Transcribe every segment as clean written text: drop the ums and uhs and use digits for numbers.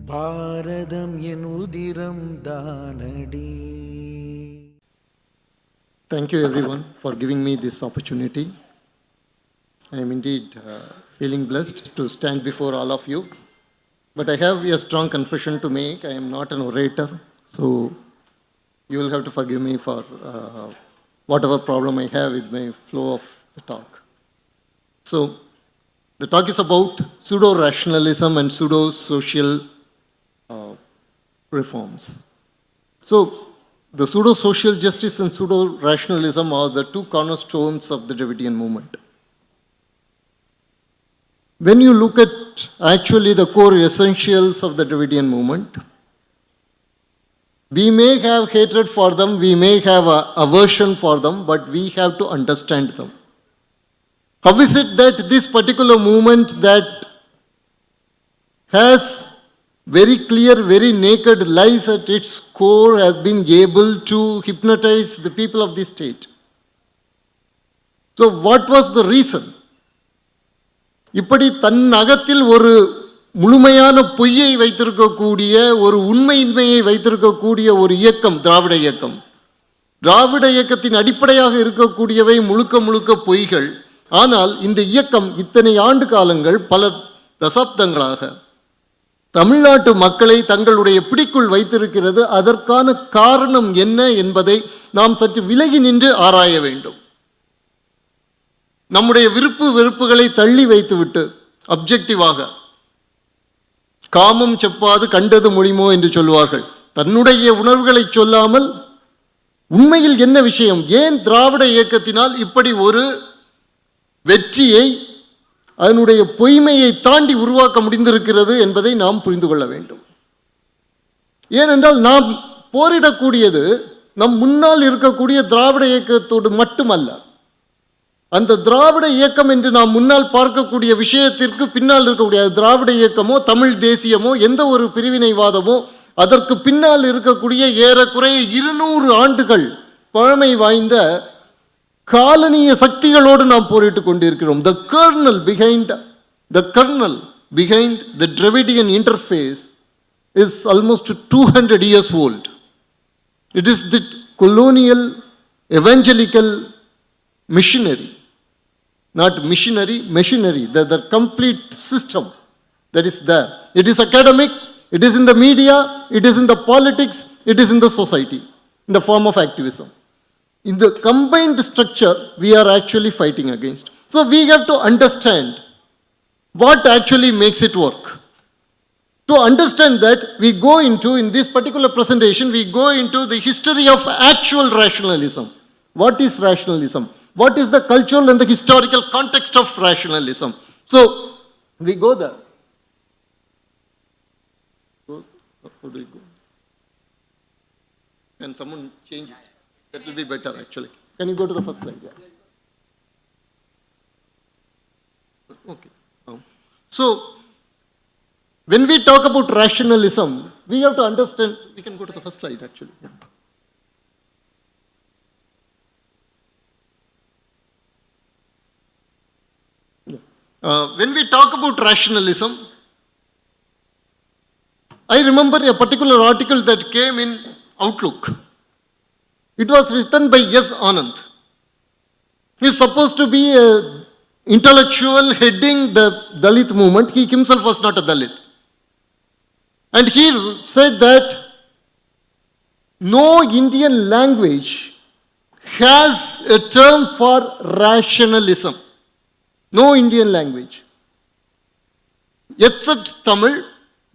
பாரதம் என் உதிரம் தானடி. Thank you everyone for giving me this opportunity. I am indeed feeling blessed to stand before all of you. But I have a strong confession to make. I am not an orator, so you will have to forgive me for whatever problem I have with my flow of the talk. So, the talk is about pseudo-rationalism and pseudo-social reforms. So, the pseudo-social justice and pseudo-rationalism are the two cornerstones of the Dravidian movement. When you look at actually the core essentials of the Dravidian movement, we may have hatred for them, we may have aversion for them, but we have to understand them. How is it that this particular movement that has very clear, very naked lies at its core have been able to hypnotize the people of this state? So what was the reason? இப்படி தன் அகத்தில் ஒரு முழுமையான பொய்யை வைத்திருக்கக்கூடிய ஒரு உண்மையின்மையை வைத்திருக்கக்கூடிய ஒரு இயக்கம் திராவிட இயக்கம். திராவிட இயக்கத்தின் அடிப்படையாக இருக்கக்கூடியவை முழுக்க முழுக்க பொய்கள். ஆனால் இந்த இயக்கம் இத்தனை ஆண்டு காலங்கள் பல தசாப்தங்களாக தமிழ்நாட்டு மக்களை தங்களுடைய பிடிக்குள் வைத்திருக்கிறது. அதற்கான காரணம் என்ன என்பதை நாம் சற்று விலகி நின்று ஆராய வேண்டும். நம்முடைய விருப்பு வெறுப்புகளை தள்ளி வைத்துவிட்டு அப்ஜெக்டிவாக காமம் செப்பாது கண்டது முடியுமோ என்று சொல்வார்கள். தன்னுடைய உணர்வுகளை சொல்லாமல் உண்மையில் என்ன விஷயம், ஏன் திராவிட இயக்கத்தினால் இப்படி ஒரு வெற்றியை அதனுடைய பொய்மையை தாண்டி உருவாக்க முடிந்திருக்கிறது என்பதை நாம் புரிந்து கொள்ள வேண்டும். ஏனென்றால் நாம் போரிடக்கூடியது நம் முன்னால் இருக்கக்கூடிய திராவிட இயக்கத்தோடு மட்டுமல்ல. அந்த திராவிட இயக்கம் என்று நாம் முன்னால் பார்க்கக்கூடிய விஷயத்திற்கு பின்னால் இருக்கக்கூடிய திராவிட இயக்கமோ தமிழ் தேசியமோ எந்த ஒரு பிரிவினைவாதமோ அதற்கு பின்னால் இருக்கக்கூடிய ஏறக்குறைய 200 ஆண்டுகள் பழமை வாய்ந்த காலனிய சக்திகளோடு நாம் போரிட்டு கொண்டிருக்கிறோம். The kernel behind the Dravidian interface is almost 200 years old. It is the colonial evangelical missionary, not missionary, machinery, the complete system that is there. It is academic, it is in the media, it is in the politics, it is in the society, in the form of activism. In the combined structure, we are actually fighting against. So we have to understand what actually makes it work. To understand that, we go into, in this particular presentation, we go into the history of actual rationalism. What is rationalism? What is the cultural and the historical context of rationalism? So, we go there. How do we go? Can someone change it? That will be better actually. Can you go to the first slide? Yeah. Okay. So, when we talk about rationalism, we have to understand, we can go to the first slide actually. Yeah. When we talk about rationalism, I remember a particular article that came in Outlook. It was written by S. Anand. He is supposed to be an intellectual heading the Dalit movement. He himself was not a Dalit. And he said that no Indian language has a term for rationalism. No Indian language. Except Tamil,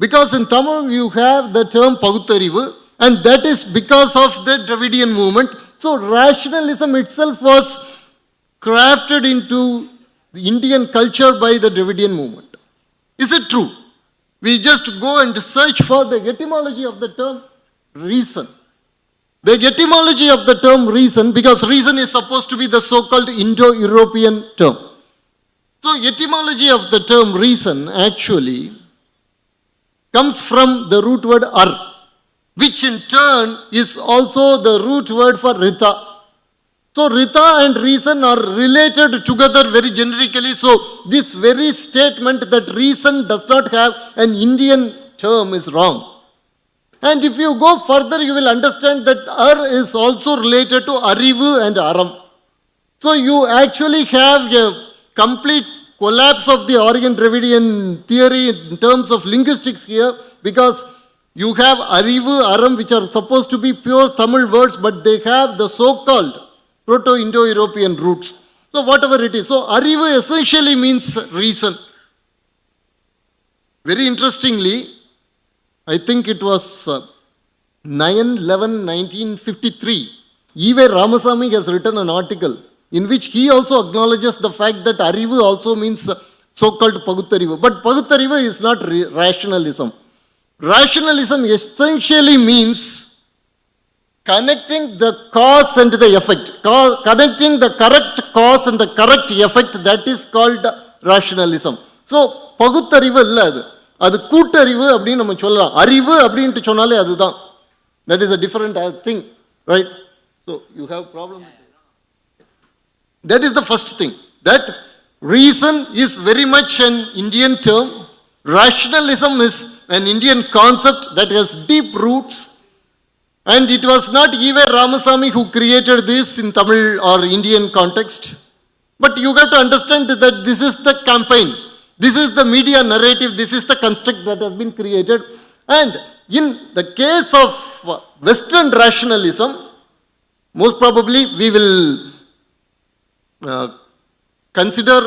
because in Tamil you have the term Paguttarivu, and that is because of the Dravidian movement. So rationalism itself was crafted into the Indian culture by the Dravidian movement. Is it true? We just go and search for the etymology of the term reason. The etymology of the term reason, because reason is supposed to be the so-called Indo-European term. So etymology of the term reason actually comes from the root word ar, which in turn is also the root word for Rita. So Rita and reason are related together very generically. So this very statement that reason does not have an Indian term is wrong. And if you go further, you will understand that Ar is also related to Arivu and Aram. So you actually have a complete collapse of the Orient Dravidian theory in terms of linguistics here, because you have Arivu, Aram, which are supposed to be pure Tamil words, but they have the so-called Proto-Indo-European roots. So whatever it is. So Arivu essentially means reason. Very interestingly, I think it was 9/11/1953, E.V. Ramasamy has written an article in which he also acknowledges the fact that Arivu also means so-called Paguttarivu. But Paguttarivu is not rationalism. Rationalism essentially means connecting the cause and the effect. Connecting the correct cause and the correct effect, that is called rationalism. So, பகுத்தறிவு இல்லை அது கூட்டறிவு அப்படின்னு நம்ம சொல்லலாம். அறிவு அப்படின்ட்டு சொன்னாலே அதுதான். That is a different thing, right? So you have problem with it. That is the first thing. That reason is very much an Indian term. Rationalism is an Indian concept that has deep roots. And it was not even Ramasamy who created this in Tamil or Indian context. But you have to understand that this is the campaign. This is the media narrative. This is the construct that has been created. And in the case of Western rationalism, most probably we will consider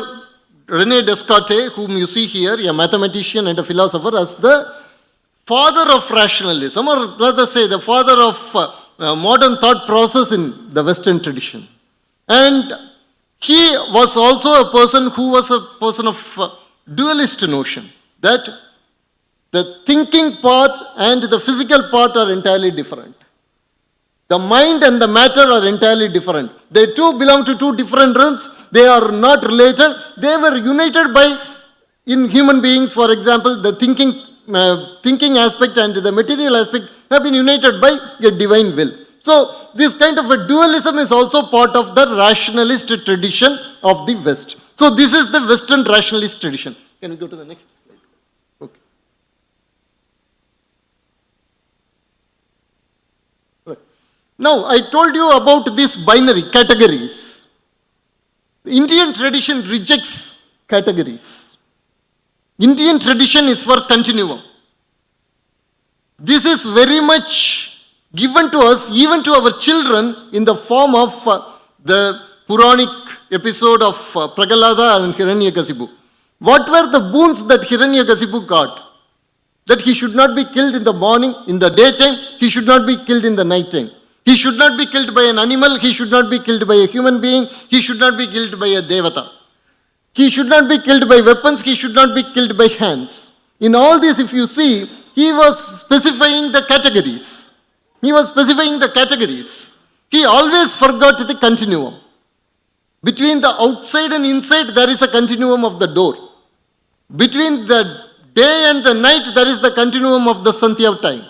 René Descartes, whom you see here, a mathematician and a philosopher, as the father of rationalism, or rather say the father of modern thought process in the Western tradition. And he was also a person who was a person of dualist notion, that the thinking part and the physical part are entirely different. The mind and the matter are entirely different. They too belong to two different realms. They are not related. They were united by, in human beings, for example, the thinking aspect and the material aspect have been united by a divine will. So, this kind of a dualism is also part of the rationalist tradition of the West. So, this is the Western rationalist tradition. Can we go to the next slide? Okay. Right. Now, I told you about these binary categories. Indian tradition rejects categories. Indian tradition is for continuum. This is very much given to us, even to our children, in the form of the Puranic episode of Prahalada and Hiranyakasipu. What were the boons that Hiranyakasipu got? That he should not be killed in the morning, in the daytime, he should not be killed in the night time. He should not be killed by an animal, he should not be killed by a human being, he should not be killed by a devata. He should not be killed by weapons, he should not be killed by hands. In all this, if you see, he was specifying the categories. He was specifying the categories. He always forgot the continuum. Between the outside and inside, there is a continuum of the door. Between the day and the night, there is the continuum of the Sandhya time.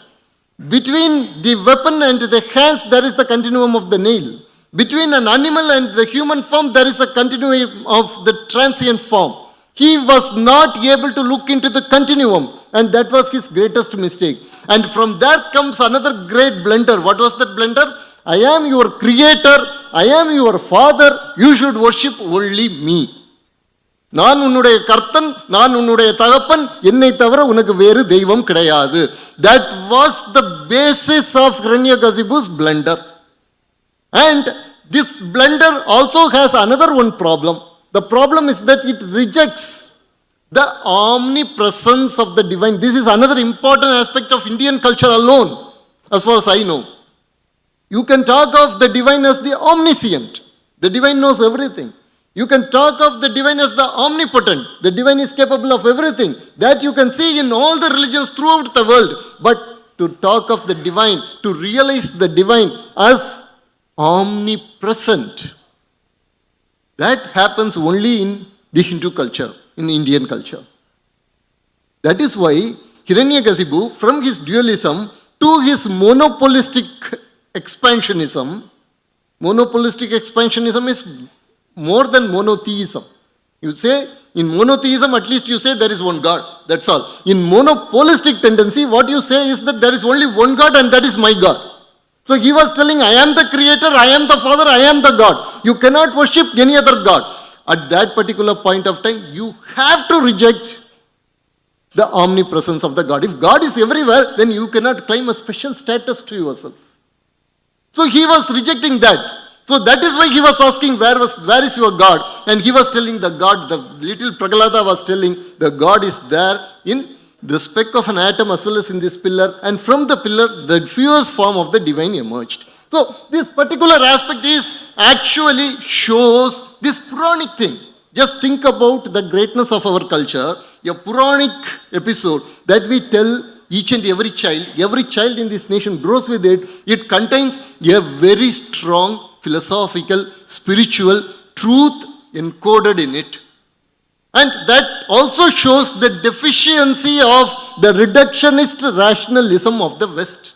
Between the weapon and the hands, there is the continuum of the nail. Between an animal and the human form, there is a continuum of the transient form. He was not able to look into the continuum, and that was his greatest mistake. And from there comes another great blunder. What was that blunder? I am your creator, I am your father, you should worship only me. நான் உன்னுடைய கர்த்தன், நான் உன்னுடைய தகப்பன், என்னை தவிர உனக்கு வேறு தெய்வம் கிடையாது. That was the basis of Hiranyakasipu's blunder. And this blunder also has another one problem. The problem is that it rejects the omnipresence of the divine. This is another important aspect of Indian culture alone, as far as I know. You can talk of the divine as the omniscient. The divine knows everything. You can talk of the divine as the omnipotent. The divine is capable of everything. That you can see in all the religions throughout the world. But to talk of the divine, to realize the divine as omnipresent, that happens only in the Hindu culture, in Indian culture. That is why Hiranyakasipu, from his dualism to his monopolistic expansionism is more than monotheism. You say In monotheism, at least you say there is one God. That's all. In monopolistic tendency, what you say is that there is only one God and that is my God. So he was telling, I am the creator, I am the father, I am the God. You cannot worship any other God. At that particular point of time, you have to reject the omnipresence of the God. If God is everywhere, then you cannot claim a special status to yourself. So he was rejecting that. So that is why he was asking, where is your God? And he was telling the God, the little Prahalada was telling, the God is there in the speck of an atom as well as in this pillar. And from the pillar, the fewest form of the divine emerged. So this particular aspect is actually shows this Puranic thing. Just think about the greatness of our culture, a Puranic episode that we tell each and every child in this nation grows with it. It contains a very strong philosophical, spiritual truth encoded in it. And that also shows the deficiency of the reductionist rationalism of the West.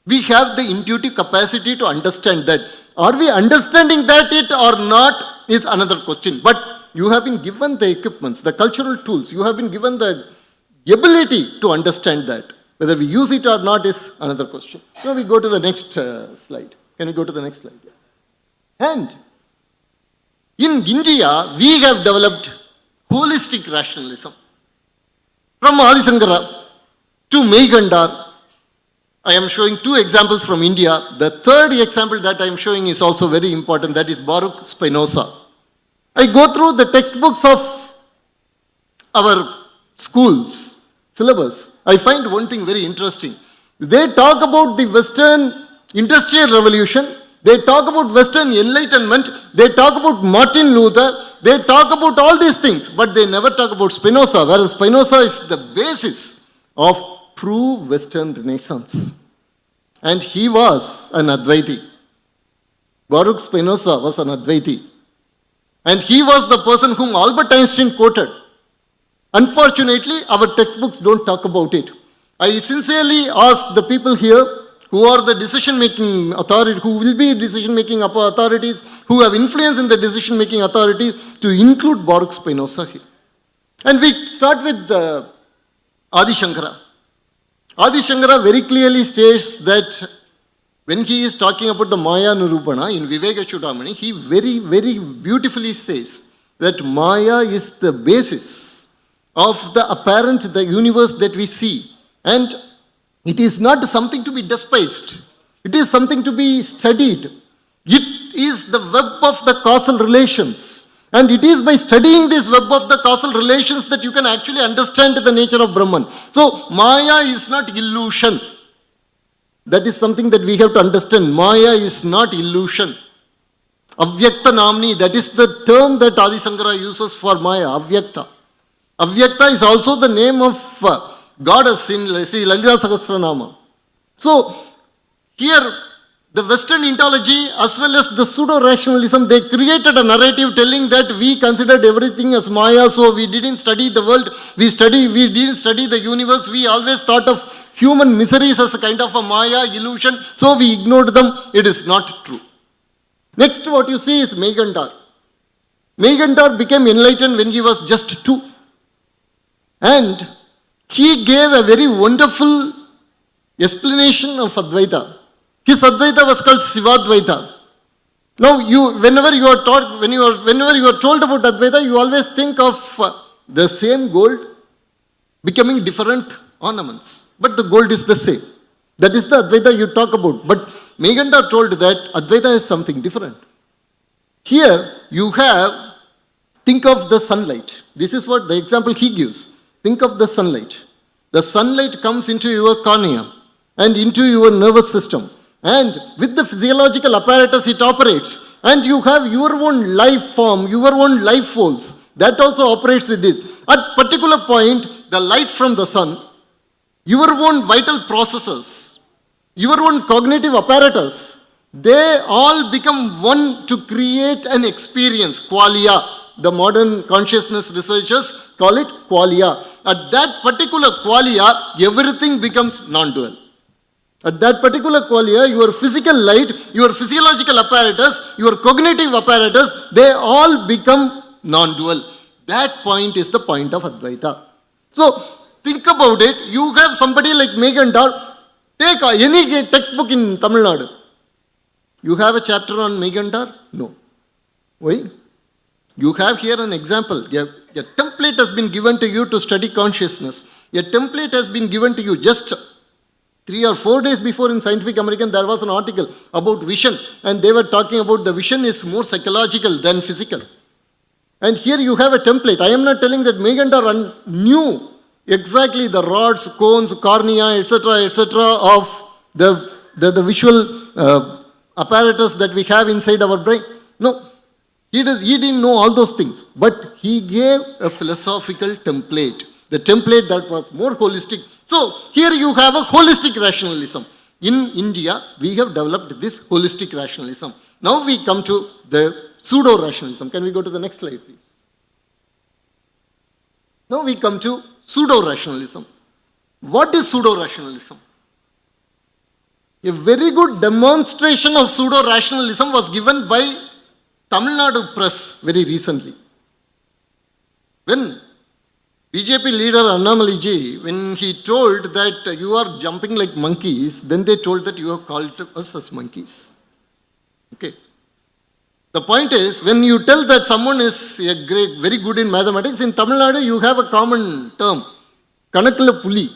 We have the intuitive capacity to understand that. Are we understanding that it or not is another question. But you have been given the equipments, the cultural tools, you have been given the ability to understand that. Whether we use it or not is another question. So we go to the next slide. Can we go to the next slide? And in India, we have developed holistic rationalism. From Adi Shankara to Meygandar, I am showing two examples from India. The third example that I am showing is also very important, that is Baruch Spinoza. I go through the textbooks of our schools, syllabus. I find one thing very interesting. They talk about the Western Industrial Revolution, they talk about Western Enlightenment, they talk about Martin Luther, they talk about all these things, but they never talk about Spinoza, whereas Spinoza is the basis of true Western Renaissance. And he was an Advaiti. Baruch Spinoza was an Advaiti. And he was the person whom Albert Einstein quoted. Unfortunately, our textbooks don't talk about it. I sincerely ask the people here who are the decision-making authority, who will be decision-making authorities, who have influence in the decision-making authorities, to include Baruch Spinoza here. And we start with Adi Shankara. Adi Shankara very clearly states that when he is talking about the Maya Nirupana in Viveka Chudamani, he very, very beautifully says that Maya is the basis of the universe that we see. And it is not something to be despised. It is something to be studied. It is the web of the causal relations. And it is by studying this web of the causal relations that you can actually understand the nature of Brahman. So, Maya is not illusion. That is something that we have to understand. Maya is not illusion. Avyakta Namni, that is the term that Adi Shankara uses for Maya, Avyakta. Avyakta is also the name of goddess in Sri Lalita Sahasranama. So, here, the Western ontology as well as the pseudo-rationalism, they created a narrative telling that we considered everything as Maya, so we didn't study the world, we didn't study the universe, we always thought of human miseries as a kind of a Maya illusion, so we ignored them. It is not true. Next, what you see is Meygandar. Meygandar became enlightened when he was just 2. And he gave a very wonderful explanation of Advaita. His Advaita was called Sivadvaita. Now, whenever you are told about Advaita, you always think of the same gold becoming different ornaments. But the gold is the same. That is the Advaita you talk about. But Meygandar told that Advaita is something different. Here, think of the sunlight. This is what the example he gives. Think of the sunlight. The sunlight comes into your cornea and into your nervous system. And with the physiological apparatus it operates. And you have your own life form, your own life force. That also operates with it. At particular point, the light from the sun, your own vital processes, your own cognitive apparatus, they all become one to create an experience, qualia. The modern consciousness researchers call it qualia. At that particular qualia, everything becomes non-dual. At that particular qualia, your physical light, your physiological apparatus, your cognitive apparatus, they all become non-dual. That point is the point of Advaita. So, think about it. You have somebody like Megandar. Take any textbook in Tamil Nadu. You have a chapter on Megandar? No. Why? You have here an example. A template has been given to you to study consciousness. A template has been given to you just 3 or 4 days before in Scientific American. There was an article about vision, and they were talking about the vision is more psychological than physical. And here you have a template. I am not telling that Megandar knew exactly the rods, cones, cornea, etc. of the visual apparatus that we have inside our brain. No, he didn't know all those things. But he gave a philosophical template. The template that was more holistic. So here you have a holistic rationalism. In India, we have developed this holistic rationalism. Now we come to the pseudo-rationalism. Can we go to the next slide, please? Now we come to pseudo-rationalism. What is pseudo-rationalism? A very good demonstration of pseudo-rationalism was given by Tamil Nadu press very recently. When BJP leader Annamaliji, when he told that you are jumping like monkeys, then they told that you have called us as monkeys. Okay. The point is, when you tell that someone is very good in mathematics, in Tamil Nadu you have a common term, Kanakkala Puli.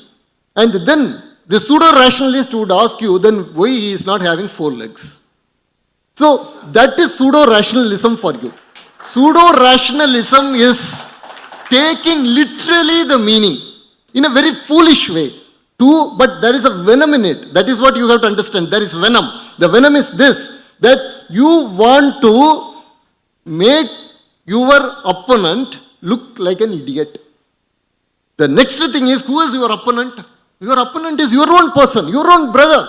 And then the pseudo-rationalist would ask you, then why he is not having 4 legs? So that is pseudo-rationalism for you. Pseudo-rationalism is taking literally the meaning in a very foolish way. But there is a venom in it. That is what you have to understand. There is venom. The venom is this, that you want to make your opponent look like an idiot. The next thing is, who is your opponent? Your opponent is your own person, your own brother.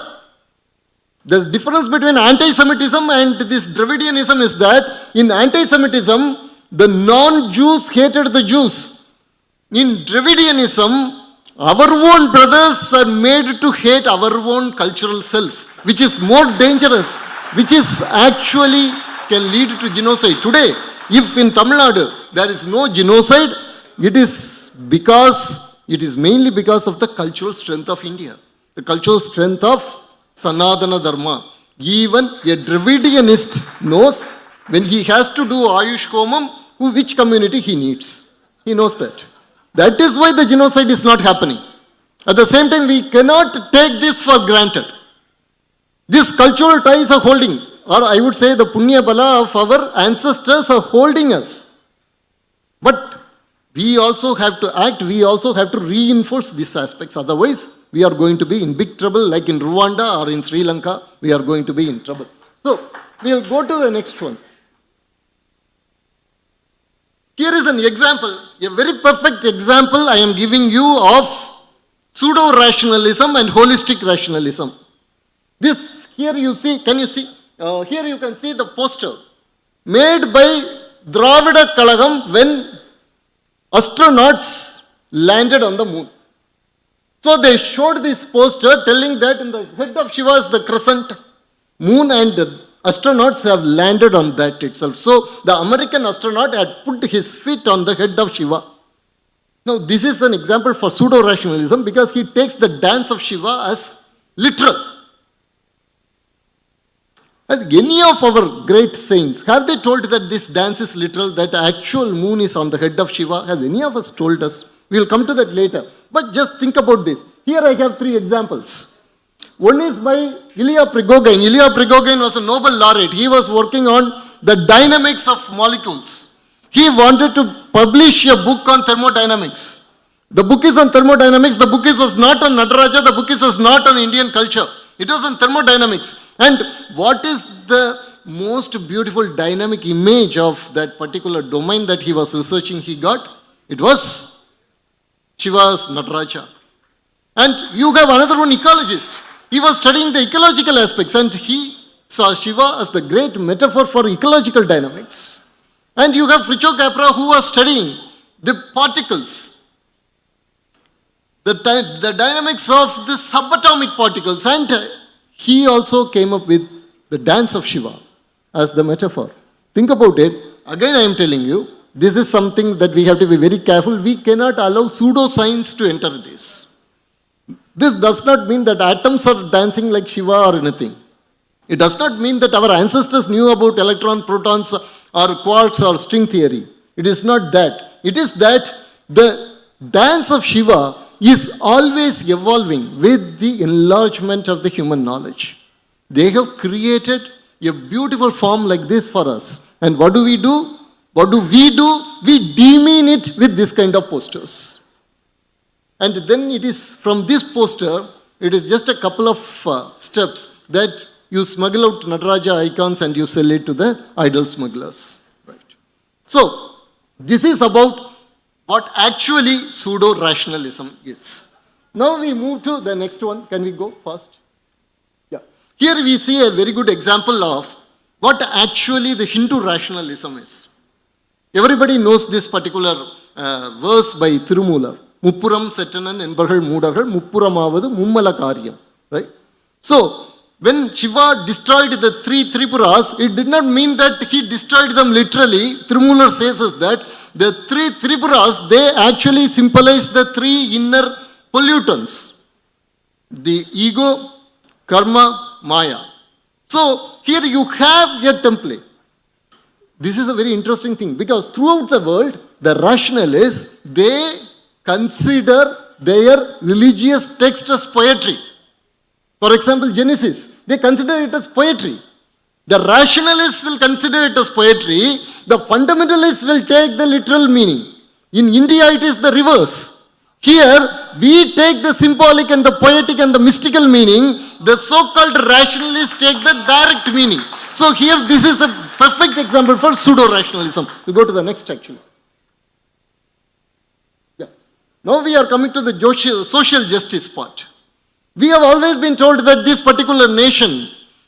The difference between anti-Semitism and this Dravidianism is that in anti-Semitism, the non-Jews hated the Jews. In Dravidianism, our own brothers are made to hate our own cultural self, which is more dangerous, which is actually can lead to genocide. Today, if in Tamil Nadu there is no genocide, it is mainly because of the cultural strength of India, the cultural strength of Sanatana Dharma. Even a Dravidianist knows when he has to do Ayush Homam, which community he needs. He knows that. That is why the genocide is not happening. At the same time, we cannot take this for granted. These cultural ties are holding, or I would say the Punya Bala of our ancestors are holding us. But we also have to act, we also have to reinforce these aspects. Otherwise, we are going to be in big trouble, like in Rwanda or in Sri Lanka, we are going to be in trouble. So, we will go to the next one. Here is an example, a very perfect example I am giving you of pseudo-rationalism and holistic rationalism. This, here you see, can you see? Here you can see the poster made by Dravida Kalagam when astronauts landed on the moon. So they showed this poster telling that in the head of Shiva is the crescent moon, and astronauts have landed on that itself. So the American astronaut had put his feet on the head of Shiva. Now this is an example for pseudo-rationalism because he takes the dance of Shiva as literal. As any of our great saints, have they told that this dance is literal, that the actual moon is on the head of Shiva? Has any of us told us? We will come to that later. But just think about this. Here I have 3 examples. One is by Ilya Prigogine. Ilya Prigogine was a Nobel laureate. He was working on the dynamics of molecules. He wanted to publish a book on thermodynamics. The book is on thermodynamics. The book was not on Nataraja. The book was not on Indian culture. It was on thermodynamics. And what is the most beautiful dynamic image of that particular domain that he was researching he got? It was Shiva's Nataraja. And you have another one, ecologist. He was studying the ecological aspects and he saw Shiva as the great metaphor for ecological dynamics. And you have Fricho Capra who was studying the particles, the dynamics of the subatomic particles, and he also came up with the dance of Shiva as the metaphor. Think about it. Again I am telling you, this is something that we have to be very careful. We cannot allow pseudoscience to enter this. This does not mean that atoms are dancing like Shiva or anything. It does not mean that our ancestors knew about electron, protons, or quarks or string theory. It is not that. It is that the dance of Shiva is always evolving with the enlargement of the human knowledge. They have created a beautiful form like this for us. And what do we do? What do? We demean it with this kind of posters. And then it is from this poster, it is just a couple of steps that you smuggle out Nataraja icons and you sell it to the idol smugglers. Right. So, this is about what actually pseudo-rationalism is. Now we move to the next one. Can we go fast? Yeah. Here we see a very good example of what actually the Hindu rationalism is. Everybody knows this particular verse by Tirumular. Muppuram Setanan Enbargal Moodargal Muppuramavathu Mummala Karyam. Right? So, when Shiva destroyed the three Tripuras, it did not mean that he destroyed them literally. Tirumular says us that the three Tripuras, they actually symbolize the three inner pollutants. The ego, karma, maya. So, here you have a template. This is a very interesting thing because throughout the world, the rationalists, they consider their religious text as poetry. For example, Genesis, they consider it as poetry. The rationalists will consider it as poetry. The fundamentalists will take the literal meaning. In India, it is the reverse. Here, we take the symbolic and the poetic and the mystical meaning. The so-called rationalists take the direct meaning. So here, this is a perfect example for pseudo-rationalism. We go to the next actually. Yeah. Now we are coming to the social justice part. We have always been told that this particular nation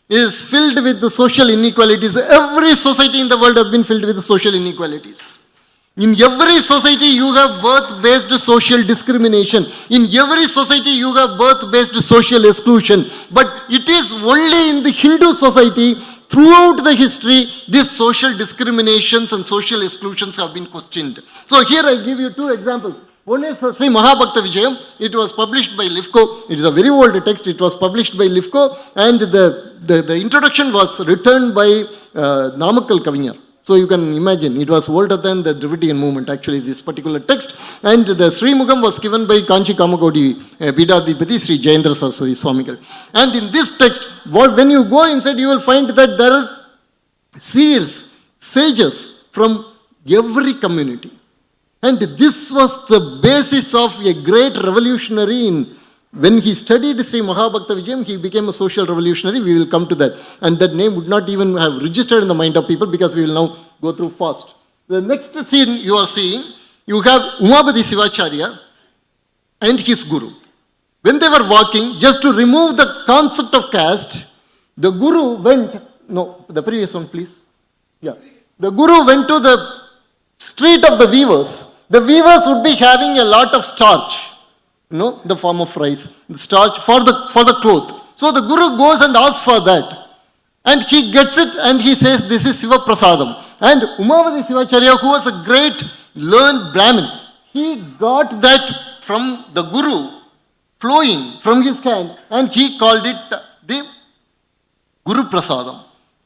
is filled with the social inequalities. Every society in the world has been filled with the social inequalities. In every society you have birth-based social discrimination. In every society you have birth-based social exclusion. But it is only in the Hindu society, throughout the history, these social discriminations and social exclusions have been questioned. So here I give you two examples. One is Sri Mahabhakta Vijayam. It was published by Lifco. It is a very old text. It was published by Lifco, and the introduction was written by Namakkal Kavinyar. So you can imagine, it was older than the Dravidian movement, actually, this particular text. And the Sri Mugam was given by Kanchi Kamagodi Pidadhipati Sri Jayendra Saraswati Swamigal. And in this text, when you go inside, you will find that there are seers, sages from every community. And this was the basis of a great revolutionary. When he studied Sri Mahabhakta Vijayam, he became a social revolutionary. We will come to that. And that name would not even have registered in the mind of people because we will now go through fast. The next scene you are seeing, you have Umabadi Sivacharya and his guru. When they were walking, just to remove the concept of caste, the guru went, no, the previous one please. Yeah. The guru went to the street of the weavers. The weavers would be having a lot of starch, the form of rice, the starch for the cloth. So the guru goes and asks for that. And he gets it and he says, this is Siva Prasadam. And Umavati Sivacharya, who was a great learned Brahmin, he got that from the guru flowing from his hand and he called it the Guru Prasadam.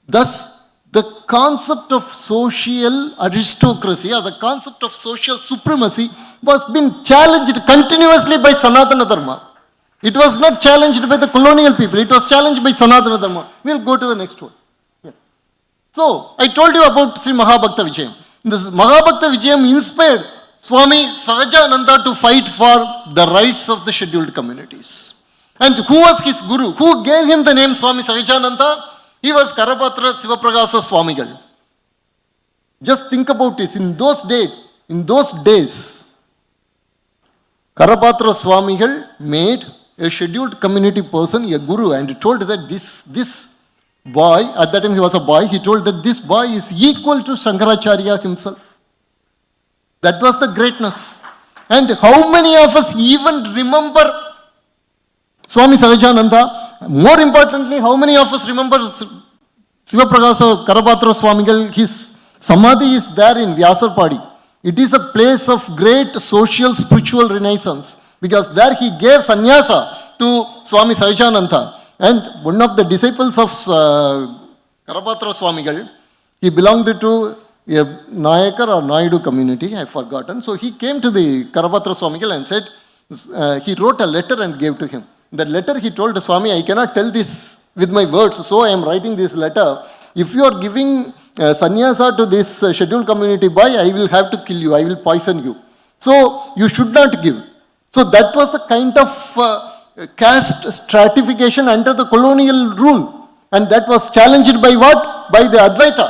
Thus, the concept of social aristocracy or the concept of social supremacy was being challenged continuously by Sanatana Dharma. It was not challenged by the colonial people. It was challenged by Sanatana Dharma. We'll go to the next one. Yeah. So, I told you about Sri Mahabhakta Vijayam. This Mahabhakta Vijayam inspired Swami Sahajananda to fight for the rights of the scheduled communities. And who was his guru? Who gave him the name Swami Sahajananda? He was Karapatra Sivapragasa Swamigal. Just think about this. In those days, Karapatra Swamigal made a scheduled community person a guru and told that this boy, at that time he was a boy, he told that this boy is equal to Shankaracharya himself. That was the greatness. And how many of us even remember Swami Sahajananda? More importantly, how many of us remember Sivapragasa Karapatra Swamigal? His samadhi is there in Vyasarpadi. It is a place of great social spiritual renaissance because there he gave sannyasa to Swami Sahajananda. And one of the disciples of Karapatra Swamigal, he belonged to a Nayakar or Naidu community, I have forgotten. So he came to the Karapatra Swamigal and said, he wrote a letter and gave to him. In that letter he told Swami, I cannot tell this with my words, so I am writing this letter. If you are giving sannyasa to this scheduled community boy, I will have to kill you, I will poison you. So you should not give. So that was the kind of caste stratification under the colonial rule. And that was challenged by what? By the Advaita.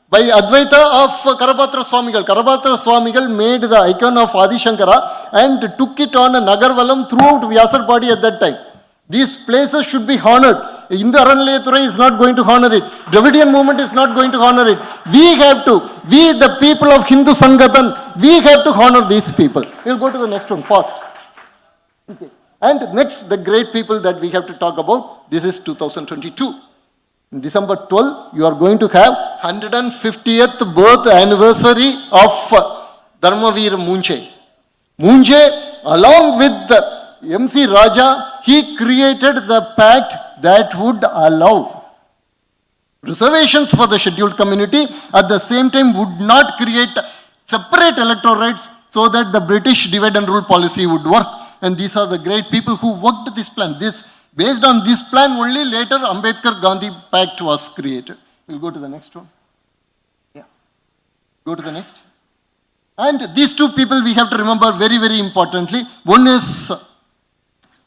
By Advaita of Karapatra Swamigal. Karapatra Swamigal made the icon of Adi Shankara and took it on a Nagarvalam throughout Vyasarpadi at that time. These places should be honored. Indu Arannilayathurai is not going to honor it. Dravidian movement is not going to honor it. We have to, we the people of Hindu Sangathan, we have to honor these people. We'll go to the next one fast. Okay. And next, the great people that we have to talk about, this is 2022. In December 12, you are going to have 150th birth anniversary of Dharmavir Munche. Munche, along with MC Raja, he created the pact that would allow reservations for the scheduled community, at the same time would not create separate electorates so that the British divide and rule policy would work. And these are the great people who worked this plan. Based on this plan only later Ambedkar-Gandhi Pact was created. We'll go to the next one. Yeah. Go to the next. And these two people we have to remember very, very importantly. One is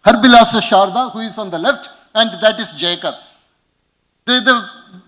Harbilas Sharda, who is on the left, and that is Jayakar.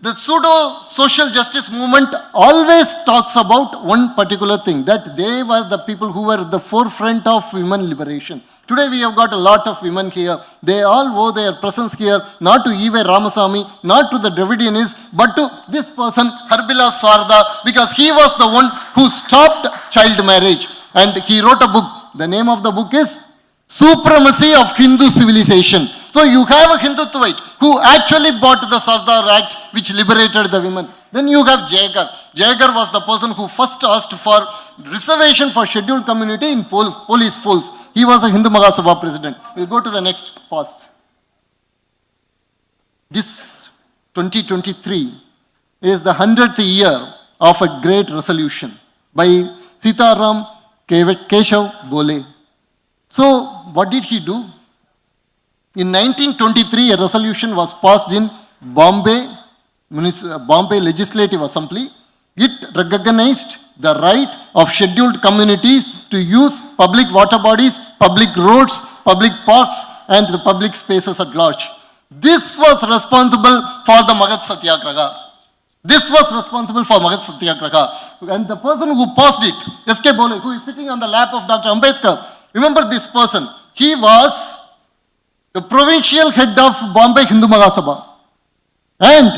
The pseudo-social justice movement always talks about one particular thing, that they were the people who were at the forefront of women liberation. Today we have got a lot of women here. They all owe their presence here, not to E.V. Ramasamy, not to the Dravidianists, but to this person, Harbila Sarda, because he was the one who stopped child marriage. And he wrote a book. The name of the book is Supremacy of Hindu Civilization. So you have a Hindutvaite who actually bought the Sardar Act which liberated the women. Then you have Jayakar. Jayakar was the person who first asked for reservation for scheduled community in police force. He was a Hindu Mahasabha president. We'll go to the next fast. This 2023 is the 100th year of a great resolution by Sitaram Keshav Bole. So what did he do? In 1923, a resolution was passed in Bombay Legislative Assembly. It recognized the right of scheduled communities to use public water bodies, public roads, public parks, and the public spaces at large. This was responsible for the Magadh Satyagraha. And the person who passed it, S.K. Bole, who is sitting on the lap of Dr. Ambedkar, remember this person. He was the provincial head of Bombay Hindu Mahasabha. And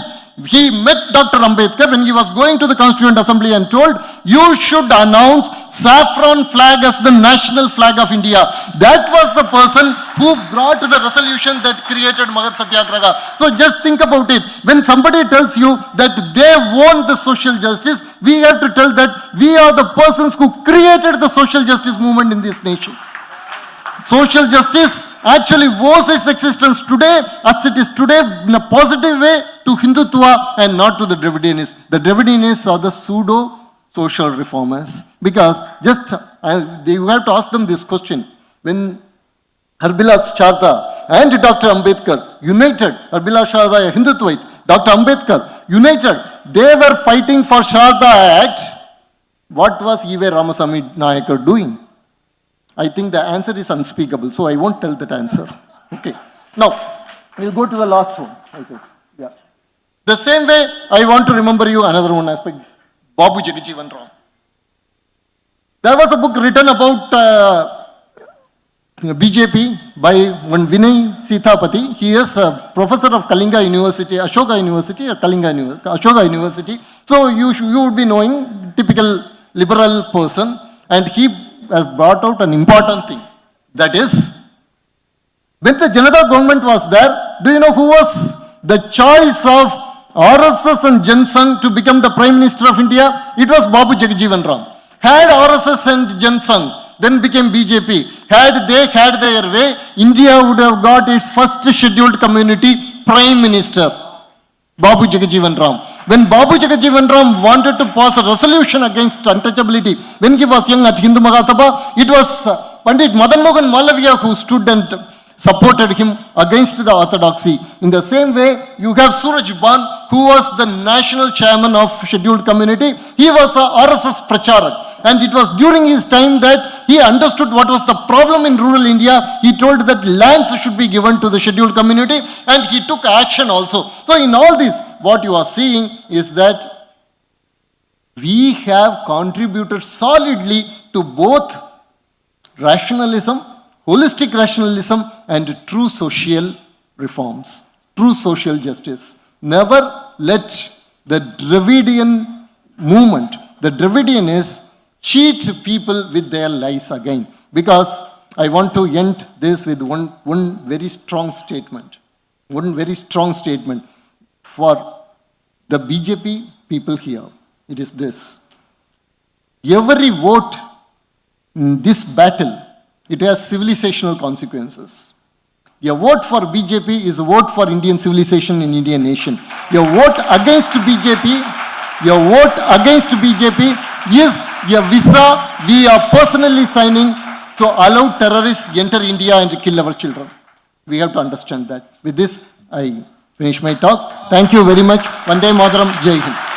he met Dr. Ambedkar when he was going to the Constituent Assembly and told, you should announce saffron flag as the national flag of India. That was the person who brought the resolution that created Magadh Satyagraha. So just think about it. When somebody tells you that they want the social justice, we have to tell that we are the persons who created the social justice movement in this nation. Social justice actually owes its existence today, as it is today, in a positive way to Hindutva and not to the Dravidianists. The Dravidianists are the pseudo-social reformers. Because you have to ask them this question. When Harbilas Sharda and Dr. Ambedkar united, Harbilas Sharda, a Hindutvaite, Dr. Ambedkar united, they were fighting for Sharda Act. What was E.V. Ramasamy Nayakar doing? I think the answer is unspeakable, so I won't tell that answer. Okay. Now, we'll go to the last one, I think. Yeah. The same way, I want to remember you another one aspect, Babu Jagajeevan Ram. There was a book written about BJP by one Vinay Sithapati. He is a professor of Kalinga University, Ashoka University, or Ashoka University. So you would be knowing, typical liberal person, and he has brought out an important thing. That is, when the Janata government was there, do you know who was the choice of RSS and Jansangh to become the Prime Minister of India? It was Babu Jagajeevan Ram. Had RSS and Jansang, then became BJP, had they had their way, India would have got its first scheduled community prime minister, Babu Jagajeevan Ram. When Babu Jagajeevan Ram wanted to pass a resolution against untouchability, when he was young at Hindu Mahasabha, it was Pandit Madan Mohan Malaviya who stood and supported him against the orthodoxy. In the same way, you have Suraj Ban, who was the national chairman of scheduled community. He was a RSS pracharak. And it was during his time that he understood what was the problem in rural India. He told that lands should be given to the scheduled community, and he took action also. So in all this, what you are seeing is that we have contributed solidly to both rationalism, holistic rationalism, and true social reforms, true social justice. Never let the Dravidian movement, the Dravidianists, cheat people with their lies again. Because I want to end this with one very strong statement. One very strong statement for the BJP people here. It is this. Every vote in this battle, it has civilizational consequences. A vote for BJP is a vote for Indian civilization and Indian nation. A vote against BJP is a visa we are personally signing to allow terrorists enter India and kill our children. We have to understand that. With this, I finish my talk. Thank you very much. Vande Mataram. Jai Hind.